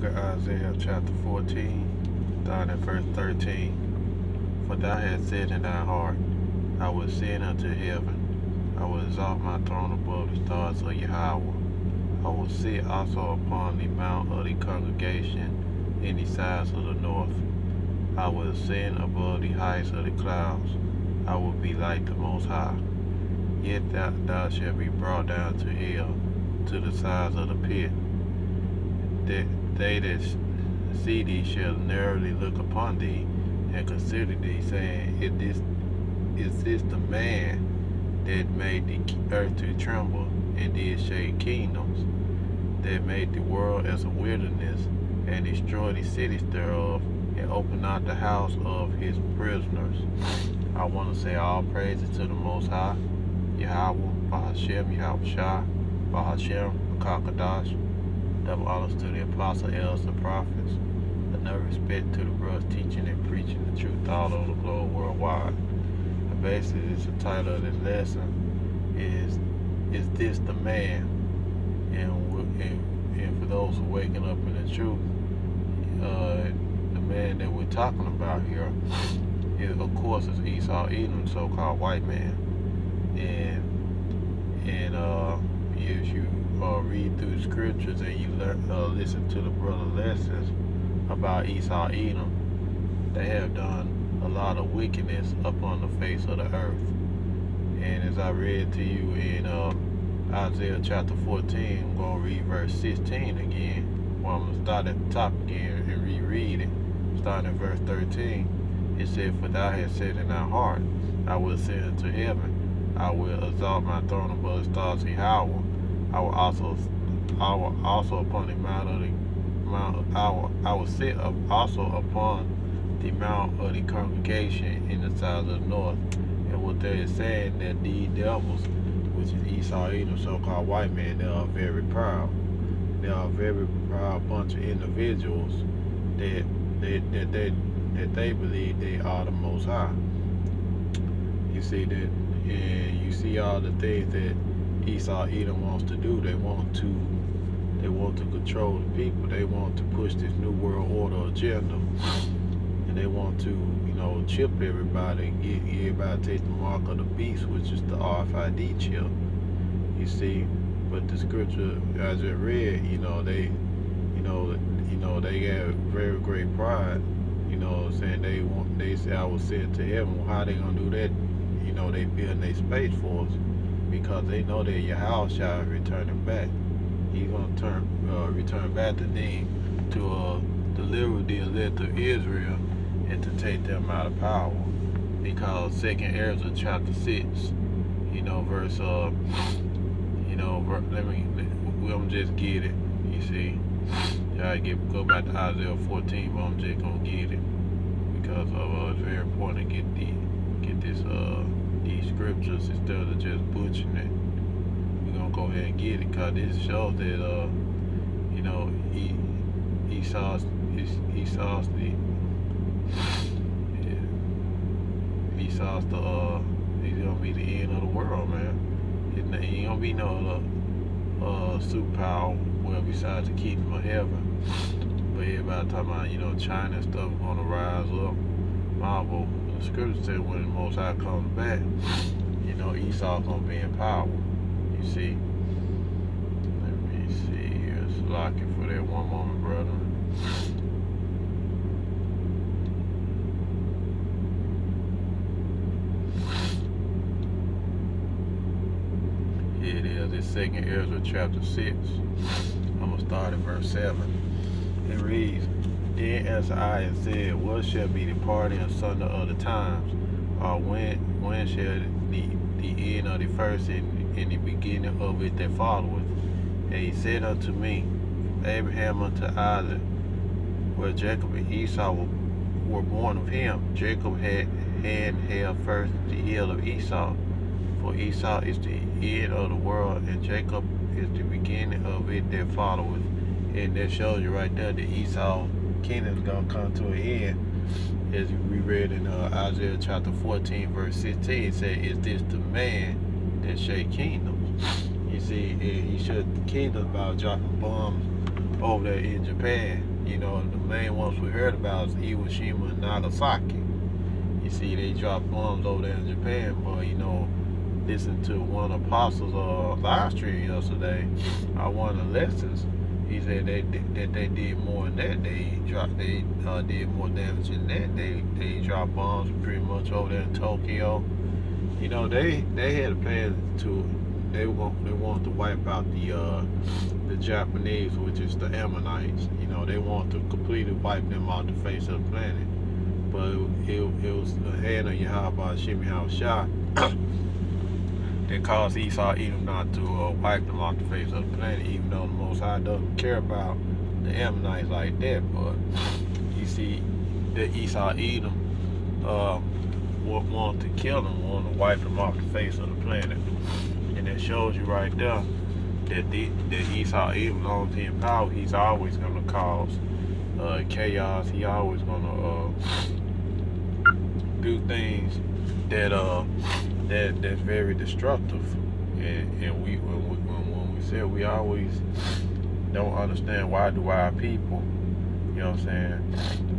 of Isaiah chapter 14, down at verse 13. For thou hast said in thy heart, I will ascend unto heaven. I will exalt my throne above the stars of Yahweh. I will sit also upon the mount of the congregation in the sides of the north. I will ascend above the heights of the clouds. I will be like the Most High. Yet thou shalt be brought down to hell, to the sides of the pit. They that see thee shall narrowly look upon thee, and consider thee, saying, Is this the man that made the earth to tremble, and did shake kingdoms, that made the world as a wilderness, and destroyed the cities thereof, and opened out the house of his prisoners? I want to say all praises to the Most High, Yahweh, Bahashem, Yahushua, Bahashem, Kakadash. Double honors to the apostles, elders, and prophets. Another respect to the brothers teaching and preaching the truth all over the globe worldwide. And basically, the title of this lesson is this the man? And for those who are waking up in the truth, the man that we're talking about here, of course, is Esau Edom, so-called white man. And as you read through the scriptures and you listen to the brother lessons about Esau Edom, they have done a lot of wickedness upon the face of the earth. And as I read to you in Isaiah chapter 14, I'm going to read verse 16 again. Well, I'm going to start at the top again and reread it. Starting at verse 13, it said, For thou hast said in thy heart, I will ascend into heaven. I will exalt my throne above the stars of Yahweh. I will also upon the mount of the mount. I will sit up also upon the mount of the congregation in the sides of the north. And what they are saying, that these devils, which is Esau Edom, so-called white man, they are very proud. They are a very proud bunch of individuals that they believe they are the Most High. You see that, and you see all the things that Esau Edom wants to do. They want to control the people. They want to push this new world order agenda, and they want to, chip everybody and get everybody to take the mark of the beast, which is the RFID chip. You see, but the scripture I just read, they have very great pride. Saying they say I will send to heaven. Well, how they gonna do that? They building their space force because they know that Yahweh shall return them back. He's gonna return back to them to deliver the elect of Israel and to take them out of power. Because 2nd Ezra chapter 6, verse I'm just get it. You see, I go back to Isaiah 14, but I'm just gonna get it because it's very important to get these scriptures instead of just butchering it. We're gonna go ahead and get it because this shows that Esau's he's gonna be the end of the world, man. He ain't gonna be no superpower, well, besides the kingdom of heaven. But everybody talking about, China and stuff gonna rise up. Marvel, the scripture said when the Most High comes back, Esau's gonna be in power. You see? Let me see here. It's locking for that one moment, brother. Here it is. It's 2nd Ezra chapter 6. I'm gonna start at verse 7. It reads, Then answered I and said, What shall be the party asunder of the times? Or when shall the end of the first and the beginning of it that followeth? And he said unto me, Abraham unto Isaac, where Jacob and Esau were born of him. Jacob had held first the heel of Esau, for Esau is the end of the world, and Jacob is the beginning of it that followeth. And that shows you right there that Esau kingdom is going to come to an end. As we read in Isaiah chapter 14, verse 16, it said, Is this the man that shake kingdoms? You see, he shook the kingdom by dropping bombs over there in Japan. You know, the main ones we heard about is Hiroshima and Nagasaki. You see, they dropped bombs over there in Japan, but you know, listen to one apostle's live stream yesterday. One of the lessons, he said that they did more than that. They did more damage than that. They dropped bombs pretty much over there in Tokyo. You know, they had a plan to. They wanted to wipe out the Japanese, which is the Ammonites. You know, they want to completely wipe them off the face of the planet. But it was the hand of Yahweh Shimei Shah that caused Esau Edom not to wipe them off the face of the planet, even though the Most High doesn't care about the Ammonites like that. But you see that Esau Edom wanted to kill them, wanted to wipe them off the face of the planet. And that shows you right there that Esau Edom, as long as he's in power, he's always going to cause chaos. He always going to do things that's very destructive. And when we say we always don't understand why do our people, you know what I'm saying?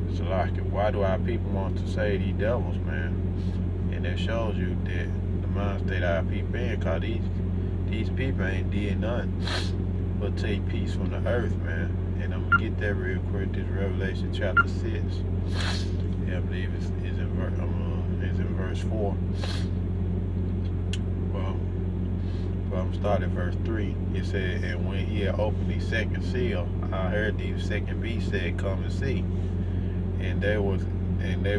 It's like, why do our people want to say these devils, man? And that shows you that the mind state our people in, cause these people ain't did nothing but take peace from the earth, man. And I'm gonna get that real quick. This Revelation chapter 6. Yeah, I believe it's in verse 4. Well, I'm starting at verse 3. It said, and when he had opened the second seal, I heard the second beast said, come and see. And there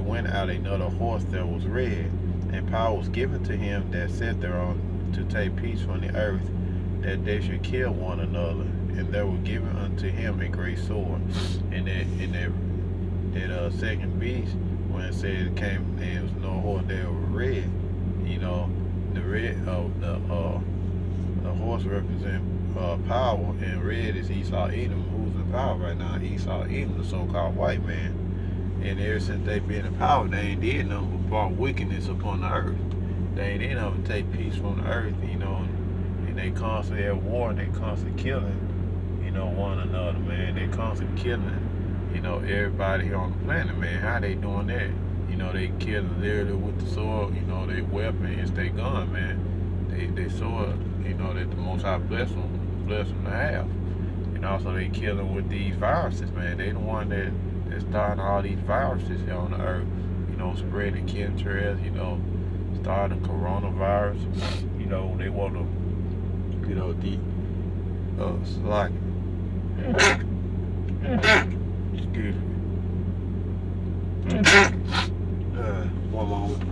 went out another horse that was red, and power was given to him that sat thereon to take peace from the earth, that they should kill one another. And there were given unto him a great sword. And that second beast, when it said it came, and it was no horse that was red. You know, the red the horse represents power, and red is Esau Edom, who's in power right now. Esau Edom, the so-called white man. And ever since they been in power, they ain't did nothing but brought wickedness upon the earth. They ain't did nothing to take peace from the earth, you know, and they constantly at war, and they constantly killing, you know, one another, man. They constantly killing, you know, everybody here on the planet, man. How they doing that? You know, they killing literally with the sword, you know, their weapon is their gun, man. They sword, you know, that the Most High bless them to have. And also they killing with these viruses, man. They the one that's starting all these viruses here on the earth, you know, spreading chemtrails, you know, starting coronavirus. You know, they want to, you know, excuse me. One moment.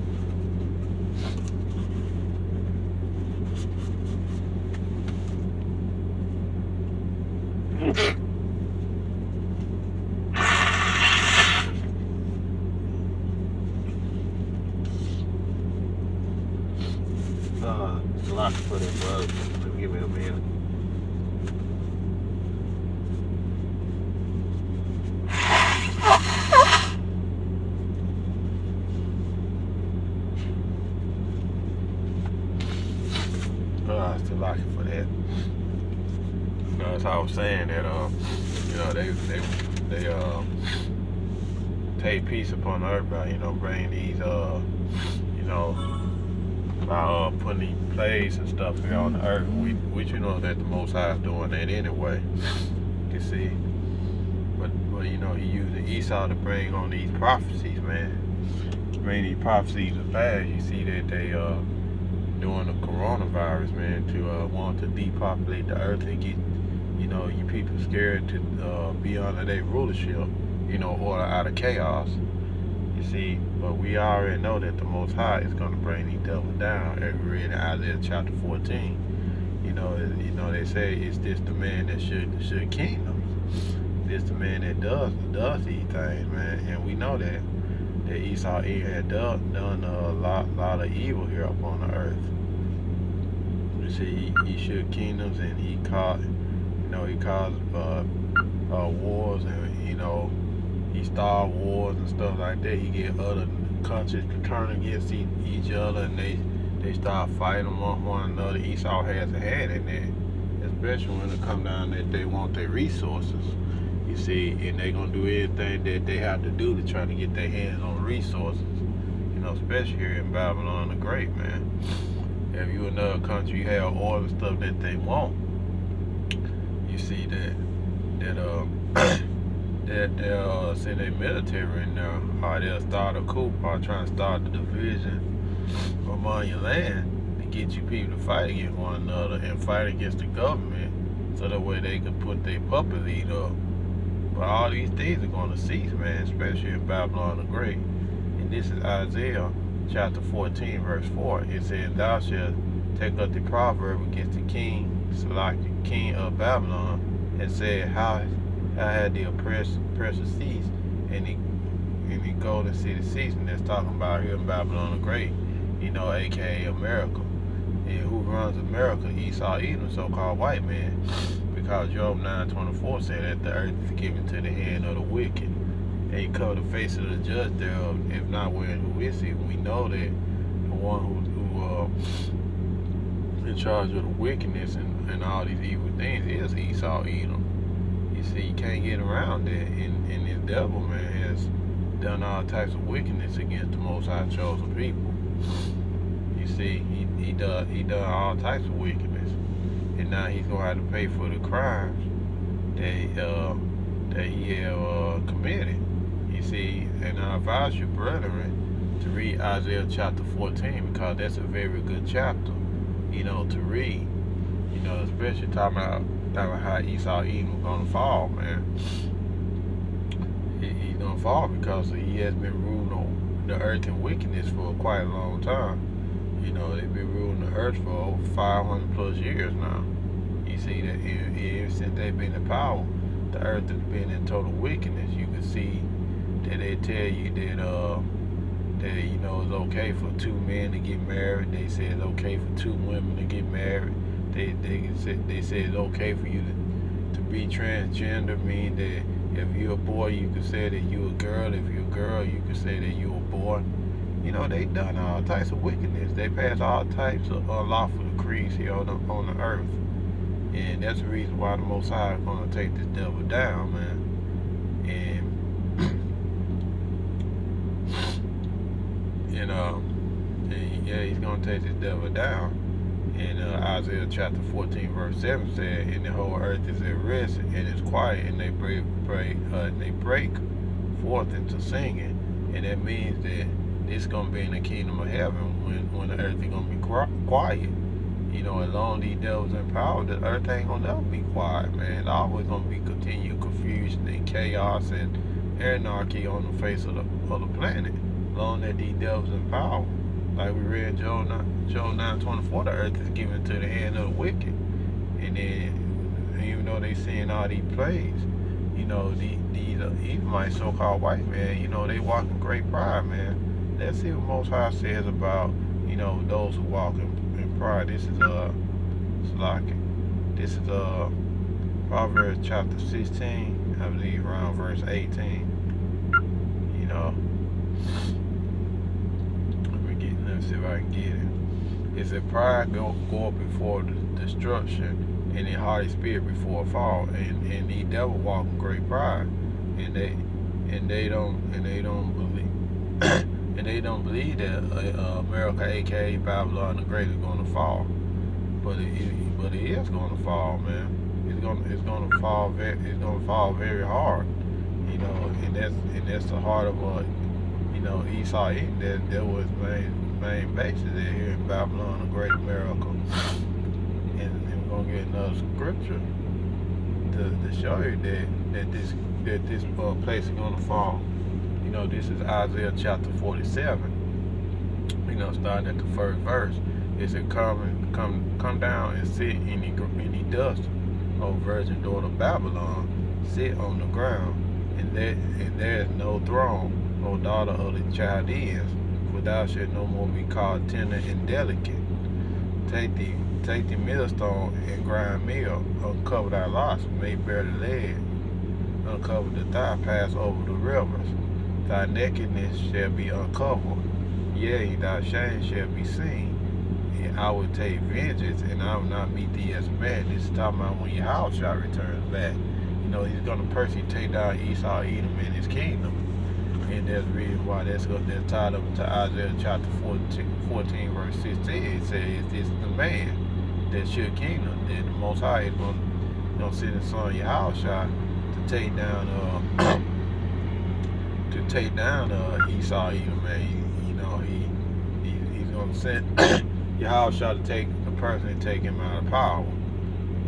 It's a lot to put in, bro. Give me a minute. It's a lot for that. You know, that's how I was saying that, you know, they take peace upon the earth by, you know, bringing these, you know, by putting these plagues and stuff here on the earth, which you know that the Most High is doing that anyway. You see, but you know, he using Esau to bring on these prophecies, man. Bring these prophecies to pass. You see that they doing the coronavirus, man, to want to depopulate the earth and get, you know, you people scared to be under their rulership, you know, order out of chaos. You see, but we already know that the Most High is going to bring these devils down. Read in Isaiah chapter 14. You know, they say, is this the man that should kingdoms? This the man that does these things, man. And we know that Esau had done a lot of evil here upon the earth. You see, he shook kingdoms, and he caused wars, and, you know, he started wars and stuff like that. He get other countries to turn against each other, and they start fighting among one another. Esau has a hand in that. As especially when it come down that they want their resources. You see, and they gonna do everything that they have to do to try to get their hands on resources. You know, especially here in Babylon the Great, man. If you another country, you have all the stuff that they want. You see that they'll send their military in there, or they'll start a coup, or trying to start the division among your land to get you people to fight against one another and fight against the government, so that way they can put their puppet lead up. But all these things are going to cease, man, especially in Babylon the Great. And this is Isaiah chapter 14, verse 4. It says, "Thou shalt take up the proverb against the king, Selak, the king of Babylon, and say, How had the oppressor ceased, and the golden city ceased." And that's talking about here in Babylon the Great, you know, aka America. And who runs America? Esau Edom, so-called white man. Because Job 9:24 said that the earth is given to the hand of the wicked. And he covered the face of the judge thereof, if not wherein who is he. We know that the one who in charge of the wickedness and all these evil things is Esau Edom. You see, you can't get around that. And this devil, man, has done all types of wickedness against the Most High chosen people. You see, he done all types of wickedness, and now he's gonna have to pay for the crimes that he have committed. You see, and I advise you, brethren, to read Isaiah chapter 14, because that's a very good chapter, you know, to read. You know, especially talking about how Esau Edom gonna fall, man. He's gonna fall because he has been ruling on the earth in wickedness for quite a long time. You know, they've been ruling the earth for over 500 plus years now. You see that ever since they've been in power, the earth has been in total wickedness. You can see that they tell you that you know, it's okay for two men to get married. They say it's okay for two women to get married. They say it's okay for you to be transgender, meaning that if you're a boy, you can say that you're a girl. If you're a girl, you can say that you're a boy. You know, they done all types of wickedness. They passed all types of unlawful decrees here on the earth. And that's the reason why the Most High is going to take this devil down, man. And yeah, he's going to take this devil down. And Isaiah chapter 14, verse 7 said, "And the whole earth is at rest and is quiet, and they break forth into singing." And that means that it's going to be in the kingdom of heaven when the earth is going to be quiet. You know, as long as these devils in power, the earth ain't going to never be quiet, man. It's always going to be continued confusion and chaos and anarchy on the face of the planet. As long as these devils in power. Like we read in Job 9:24, the earth is given to the hand of the wicked. And then, even though they seeing all these plagues, you know, these Edomites, so-called white man, you know, they walk in great pride, man. Let's see what Most High says about, you know, those who walk in pride. This is Proverbs chapter 16, I believe around verse 18. You know, let's see if I can get it. It said, "Pride go up before destruction, and a haughty spirit before a fall." And the devil walk in great pride, and they don't believe and they don't believe that America, aka Babylon the Great, is going to fall. But it is going to fall, man. It's going to fall very hard. You know, and that's the heart of you know, Esau Edom. That was main basis there here in Babylon the Great, America. And we're gonna get another scripture to show you that this place is gonna fall. You know, this is Isaiah chapter 47. You know, starting at the first verse. It said, "Come down and sit in the dust, O virgin daughter of Babylon. Sit on the ground, and there is no throne, O daughter of the Chaldeans. For thou shalt no more be called tender and delicate. Take the millstone and grind meal. Uncover thy locks, make bare the leg. Uncover the thigh, pass over the rivers. Thy nakedness shall be uncovered. Yea, thy shame shall be seen. I will take vengeance, and I will not meet thee as a man. This is talking about when Yahushua returns back. You know, he's going to personally take down Esau Edom and his kingdom. And there's a reason why that's tied up to Isaiah chapter 14 verse 16. It says, this is the man that should kingdom. Then the Most High is going to send his son Yahushua to take down Esau Edom, man. He's going to send Yahushua to take the person and take him out of power.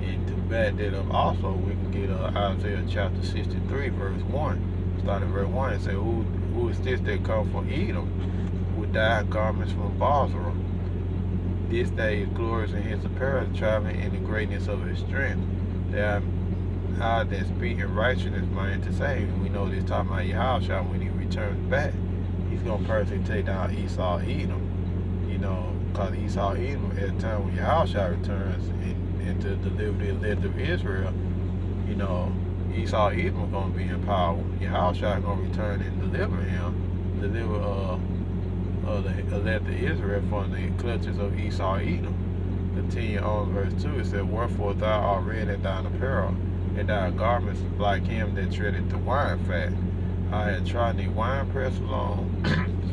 And to back that up also, we can get Isaiah chapter 63 verse 1. Start at verse 1 and say, who is this that come from Edom with dyed garments from Basra? This day is glorious in his apparel, traveling in the greatness of his strength. There are that speak in righteousness, mind to say. We know this talking about Yahushua when he returns back. He's going to personally take down Esau Edom. You know, because Esau Edom, at the time when Yahushua returns and to deliver the elect of Israel, you know, Esau Edom is going to be in power. Yahushua is going to return and deliver the elect of Israel from the clutches of Esau Edom. Continue on verse 2. It said, wherefore thou art red in thine apparel, and thy garments like him that treadeth the wine fat. I had trodden the wine press along,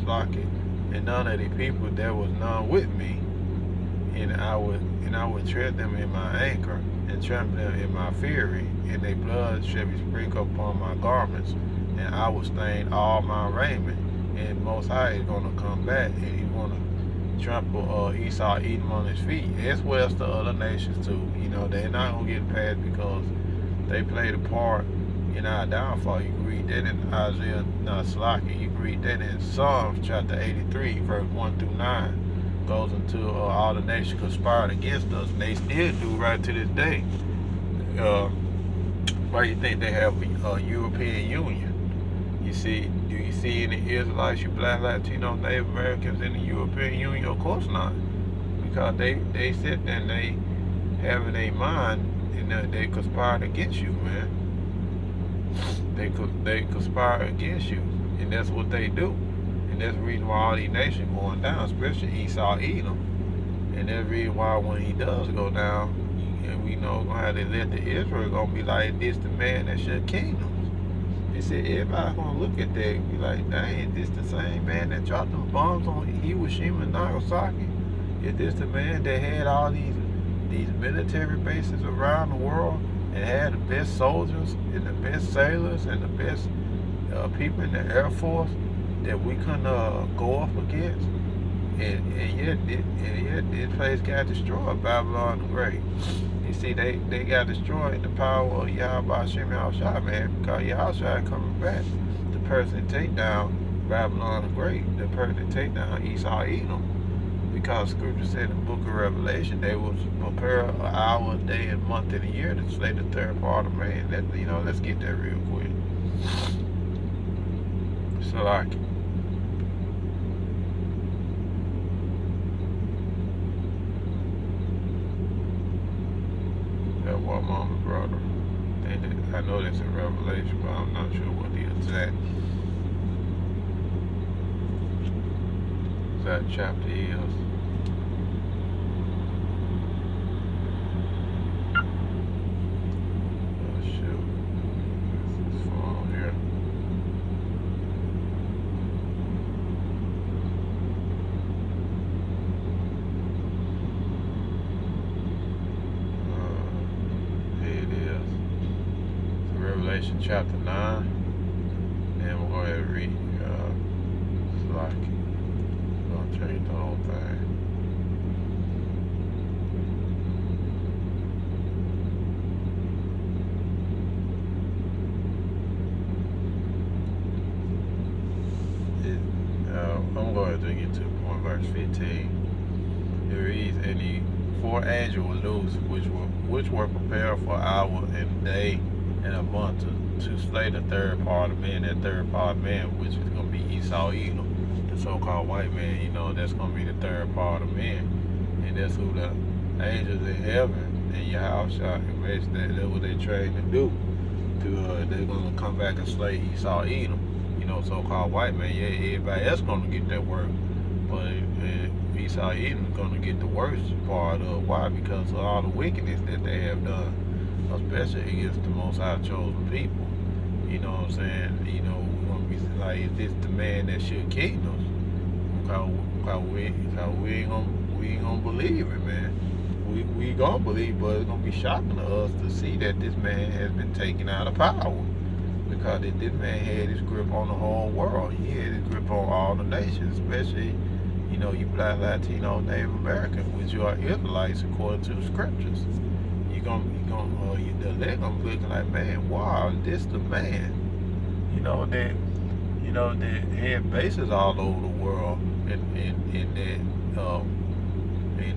slocket, and none of the people there was none with me, and I would tread them in my anger, and trample them in my fury, and their blood shall be sprinkled upon my garments, and I will stain all my raiment. And Most High is going to come back, and he's going to trample Esau Edom on his feet, as well as the other nations too. You know, they're not going to get past because they played a part in our downfall. You can read that in Isaiah, you can read that in Psalms chapter 83, verse 1 through 9. Goes into all the nations conspired against us, and they still do right to this day. Why do you think they have a European Union? Do you see any Israelites, you Black, Latino, Native Americans in the European Union? Of course not, because they sit there and they have in their mind, and they conspired against you, man. They conspire against you, and that's what they do. And that's the reason why all these nations going down, especially Esau Edom. And that's the reason why when he does go down, and we know going to have the elect of Israel going to be like, this the man that should kingdoms. He said, everybody's going to look at that and be like, dang, is this the same man that dropped them bombs on Hiroshima and Nagasaki? Is this the man that had all these military bases around the world and had the best soldiers and the best sailors and the best people in the Air Force that we couldn't go up against? And yet this place got destroyed, Babylon the Great. You see, they got destroyed in the power of Yahweh Hashem Yahushua, man, because Yahushua coming back. The person take down Babylon the Great, the person take down Esau Edom. Because Scripture said in the book of Revelation, they will prepare an hour, a day, a month, and a year to slay the third part of man. Let's get that real quick. So like, that what Mama brother. I know that's in Revelation, but I'm not sure what the exact chapter is. Oh shoot. This is phone here. Revelation chapter 9, and we'll go ahead and read Slocky. I'm going to change the whole thing. I'm going to get to point verse 15. It reads, and the four angels were loose, which were prepared for hour and day and a month to slay the third part of man. That third part of man, which is going to be Esau Edom, the so-called white man. That's going to be the third part of man, and that's who the angels in heaven and Yahushua, that's what they trained to do. They're going to come back and slay Esau Edom, so-called white man. Yeah, everybody else going to get that work, but Esau Edom is gonna get the worst part of why, because of all the wickedness that they have done, especially against the Most High chosen people. You know what I'm saying? You know, we're gonna be like, is this the man that should keep us? We ain't gonna believe it, man. We gonna believe, but it's gonna be shocking to us to see that this man has been taken out of power, because this man had his grip on the whole world. He had his grip on all the nations, especially, you know, you Black, Latino, Native American, which you are Israelites according to the scriptures. They're gonna be looking like, man, wow, this the man. You know that had bases all over the world, and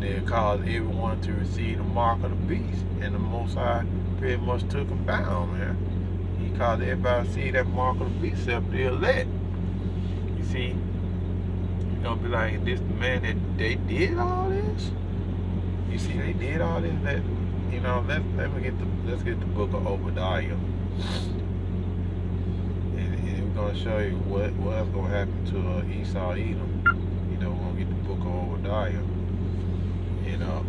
they caused everyone to receive the mark of the beast, and the Most High pretty much took them down, man. He caused everybody to see that mark of the beast except the elect. You see, you're gonna be like, this the man that they did all this? You see, they did all this. That, you know, let's get the book of Obadiah, and we're gonna show you what's gonna happen to Esau Edom. You know, we're gonna get the book of Obadiah. You know,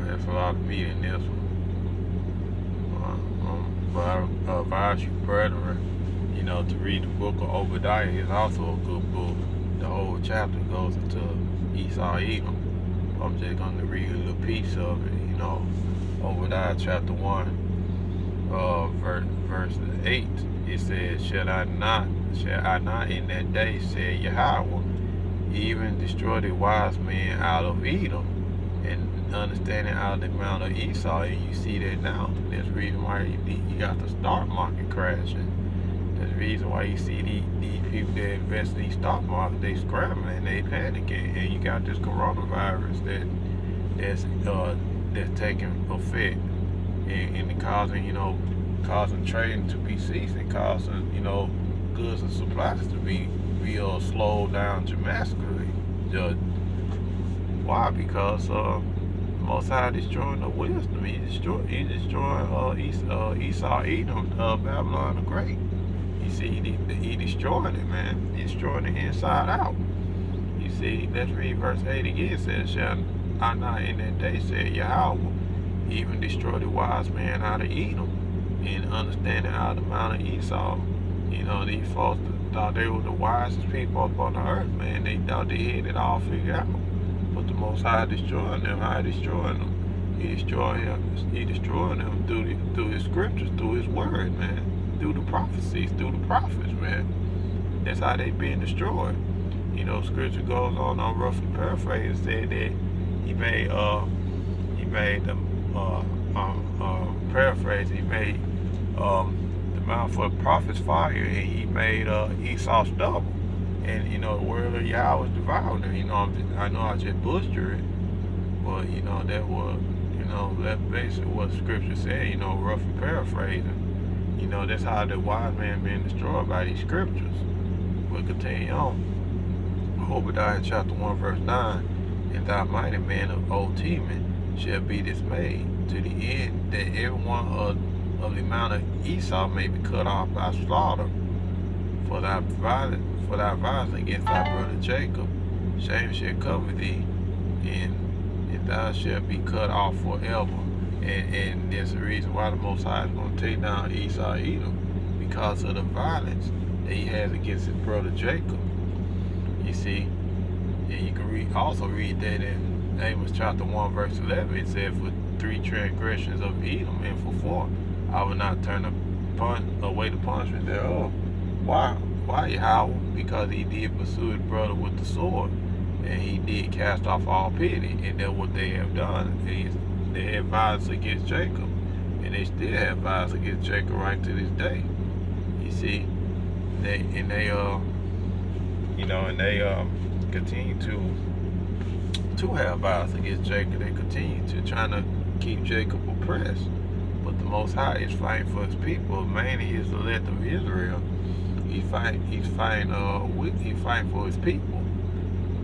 there's a lot of meat in this one. But I advise you, brethren, you know, to read the book of Obadiah. Is also a good book. The whole chapter goes into Esau Edom. I'm just going to read a little piece of it. You know, Obadiah chapter 1, verse 8. It says, Shall I not in that day, said Yahweh, even destroy the wise men out of Edom, and understanding out of the mount of Esau? And you see that now. That's the reason why you got the stock market crashing. That's the reason why you see these people that invest in these stock markets, they scrambling, they panicking, and you got this coronavirus that's taking effect and causing trading to be ceased, and causing, you know, goods and supplies to be slowed down dramatically. Why? Because Most High destroying the wisdom. He's destroying Esau Edom, Babylon the Great. You see, he destroying it, man. He's destroying it inside out. You see, let's read verse 8 again. It says, Shall I not in that day, said Yahweh, even destroy the wise man out of Edom, and understanding out of the mount of Esau? You know, these folks thought they were the wisest people up on the earth, man. They thought they had it all figured out. But the Most High destroying them. How he destroying them? He destroying them through his scriptures, through his word, man. Through the prophecies, through the prophets, man. That's how they being destroyed. You know, scripture goes on, I'm roughly paraphrasing, said that he made them paraphrase, he made the mouth for the prophets fire, and he made Esau stubble. And, you know, the word of Yahweh was devouring them. You know, I know I just butchered it, but, you know, that was, you know, that's basically what scripture said, you know, roughly paraphrasing. You know, that's how the wise man being destroyed by these scriptures. We'll continue on. Obadiah chapter 1 verse 9, And thy mighty man of old Teman shall be dismayed, to the end that everyone of the mount of Esau may be cut off by slaughter. For thy violence against thy brother Jacob, shame shall cover thee, and thou shalt be cut off forever. And that's the reason why the Most High is going to take down Esau Edom, because of the violence that he has against his brother Jacob. You see, and you can also read that in Amos chapter 1 verse 11. It said, For 3 transgressions of Edom, and for 4, I will not turn away the punishment thereof. Why, Yahweh? Because he did pursue his brother with the sword, and he did cast off all pity, and that's what they have done. They had violence against Jacob, and they still have violence against Jacob right to this day. You see, they continue to have violence against Jacob. They continue to trying to keep Jacob oppressed. But the Most High is fighting for his people, mainly his elect of Israel. He's fighting for his people.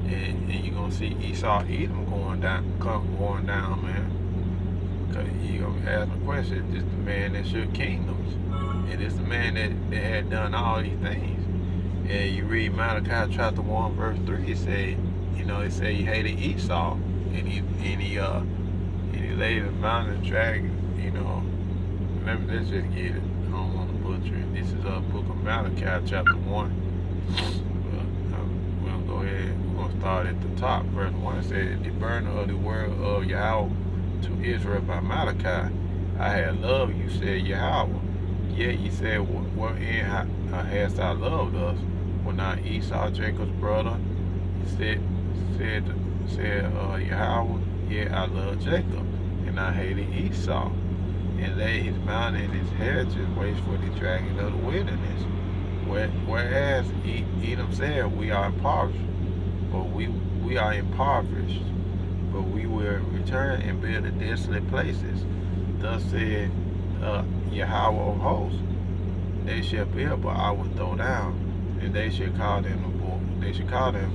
And you're gonna see Esau Edom going down, man. Because you're going to ask the question, it's the man that shook kingdoms. And it's the man that had done all these things. And you read Malachi chapter 1, verse 3, it say he hated Esau. And he laid him down and dragged, let's just get it. I don't want to butcher it. This is a book of Malachi chapter 1. We're going to go ahead. We're going to start at the top. Verse 1 it says, the burden of the word of Yahweh to Israel by Malachi. I had loved you, said Yahweh. Yet ye said, wherein hast thou loved us? When not Esau, Jacob's brother, said Yahweh, yet I love Jacob, and I hated Esau, and laid his mount and his heritage waste for the dragon of the wilderness. Whereas Edom said, we are impoverished, but we are impoverished, but we will return and build the desolate places. Thus said Yahweh of hosts, they shall build, but I will throw down, and they shall call them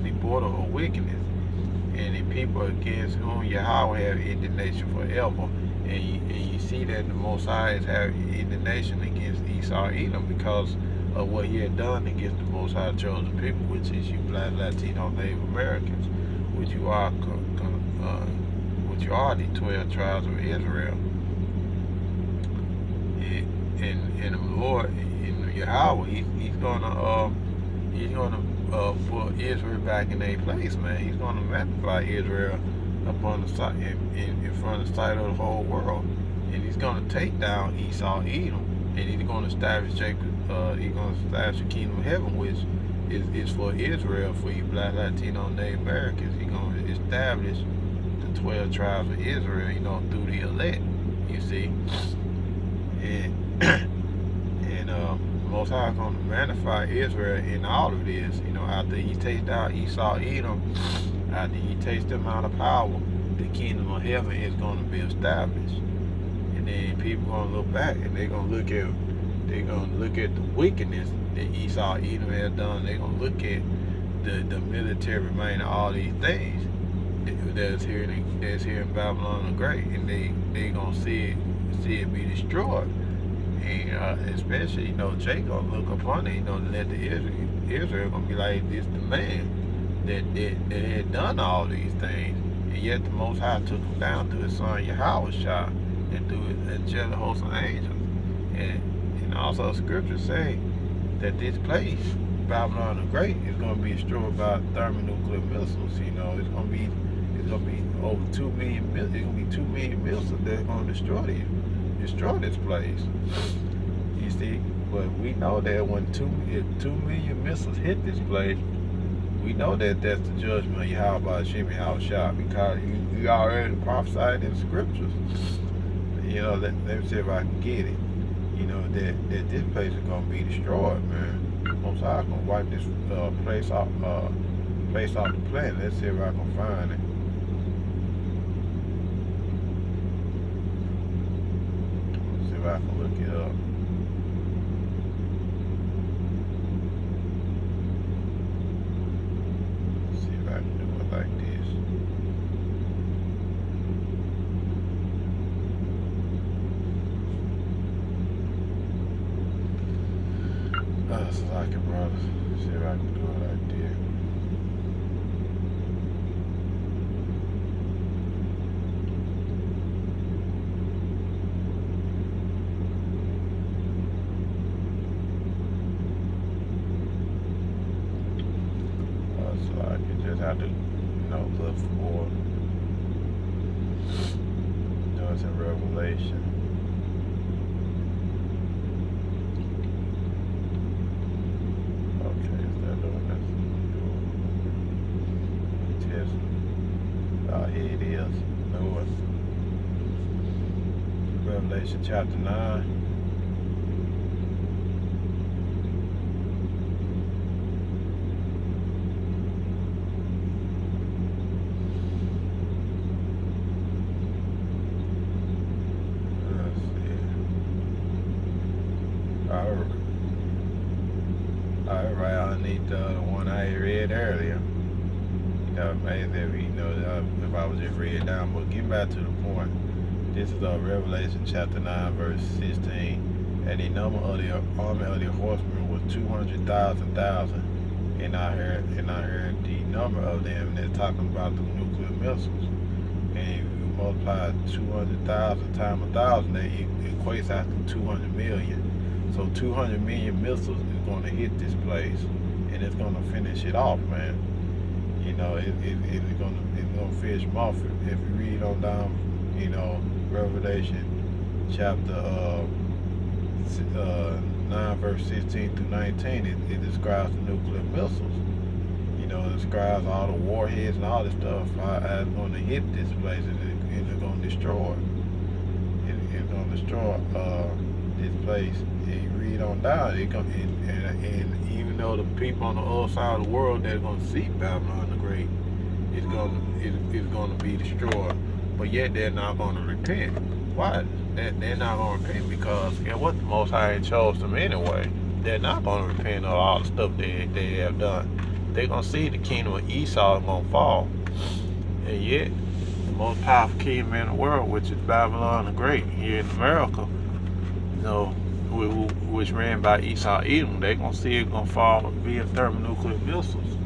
the border of wickedness, and the people against whom Yahweh have indignation forever. And you see that the Most High has had indignation against Esau Edom because of what he had done against the Most High chosen people, which is you Black, Latino, Native Americans, which you are the 12 tribes of Israel. And the Lord, Yahweh, he's gonna put Israel back in their place, man. He's gonna magnify Israel upon the sight in front of the sight of the whole world, and he's gonna take down Esau Edom, and he's gonna establish Jacob. He's gonna establish the kingdom of heaven, which is for Israel, for you Black, Latino, Native Americans. He's gonna establish the 12 tribes of Israel, through the elect. You see, and Most High is going to magnify Israel in all of this. After he takes down Esau Edom, after he takes them out of power, the kingdom of heaven is going to be established. And then people are going to look back and they're going to look at the wickedness that Esau Edom has done. They're going to look at the military might and all these things that's here in Babylon the Great, and they going to see it be destroyed. And especially, Jacob look upon it, let the Israel gonna be like, this the man that had done all these things. And yet the Most High took him down through his son Yahweh and through his angelic host of angels. And also scriptures say that this place, Babylon the Great, is gonna be destroyed by thermonuclear missiles. It's gonna be over 2 million missiles. It's gonna be 2 million missiles that's gonna destroy this place. You see, but we know that when 2 million missiles hit this place, we know that that's the judgment of Yahweh Hashem Yahweh, because you already prophesied in scriptures. Let me see if I can get it. That this place is gonna be destroyed, man. Most High gonna wipe this place off the planet. Let's see if I can find it. I can look it up. See if I can do it like this. It's like it, brother. See if I can do it like this. Have to, look for. It's in Revelation. Okay, is that doing that? Test. Here it is. Lord. Revelation chapter 9. Right underneath the one I read earlier. Maybe if I was just read down, but getting back to the point. This is Revelation chapter 9, verse 16. And the number of the army of the horsemen was 200,000. And I heard the number of them, and they're talking about the nuclear missiles. And if you multiply 200,000 times 1,000, that equates out to 200 million. So 200 million missiles is going to hit this place, and it's going to finish it off, man. You know, it's going to finish them off. If you read on down, you know, Revelation chapter 9, verse 16 through 19, it describes the nuclear missiles. You know, it describes all the warheads and all this stuff. It's going to hit this place, and it's going to destroy. It's going to destroy this place. And you read on down, and even though the people on the other side of the world they're going to see Babylon the Great, it's going to be destroyed. But yet they're not going to repent. Why? They're not going to repent because guess what? The Most High chose them anyway. They're not going to repent of all the stuff they have done. They're going to see the kingdom of Esau is going to fall. And yet, the most powerful kingdom in the world, which is Babylon the Great here in America, you know, which ran by Esau Edom, they're going to see it going to fall via thermonuclear missiles.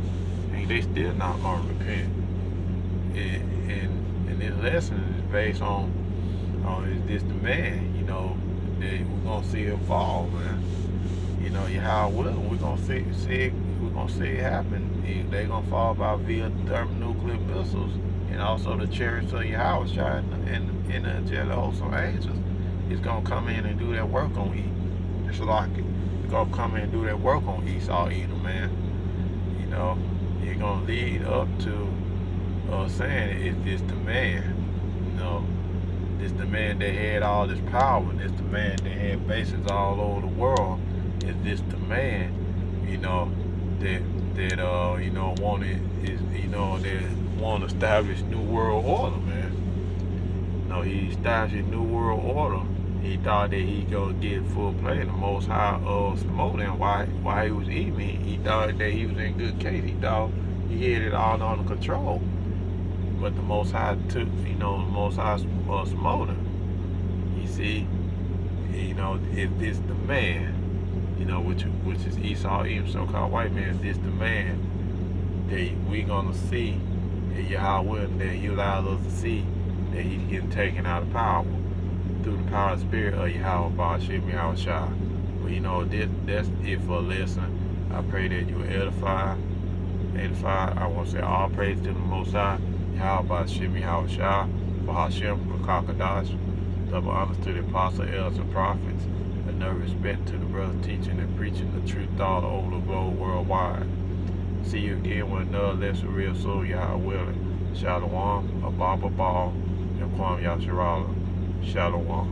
And they still not going to repent. And this lesson is based on is this the man, you know, that we're gonna see him fall, man. You know, how will we're gonna see it happen. They're gonna fall by via thermonuclear missiles, and also the chariots of Yahweh and the angelic host of angels is gonna come in and do that work on Edom. It's like it's gonna come in and do that work on Esau Edom, man. You know, it's gonna lead up to saying is this the man, you know. This the man that had all this power. This the man that had bases all over the world. Is this the man, you know, that you know want to establish new world order, man. You know, he established new world order. He thought that he gonna get full play. The Most High smote him while he was eating. He thought that he was in good case. He thought he had it all under control. But the Most High took, you know, the Most High smote him. You see, you know, if this the man, you know, which is Esau Edom, so-called white man, if this the man that we gonna see that Yahweh, that He allows us to see that He's getting taken out of power through the power of the Spirit of Yahweh, Ba'ashim Yahweh Shah. But you know, that's it for a lesson. I pray that you edify. I want to say all praise to the Most High. Yahweh Ba'ashim Yahweh Shah, Bahashim Rakakadash, double honors to the apostle, elders, and prophets, and no respect to the brothers teaching and preaching the truth all over the globe worldwide. See you again with another lesson, real soul, Yahweh willing. Shalom, Abba Ball, and Kwam Yasharala. Shalom.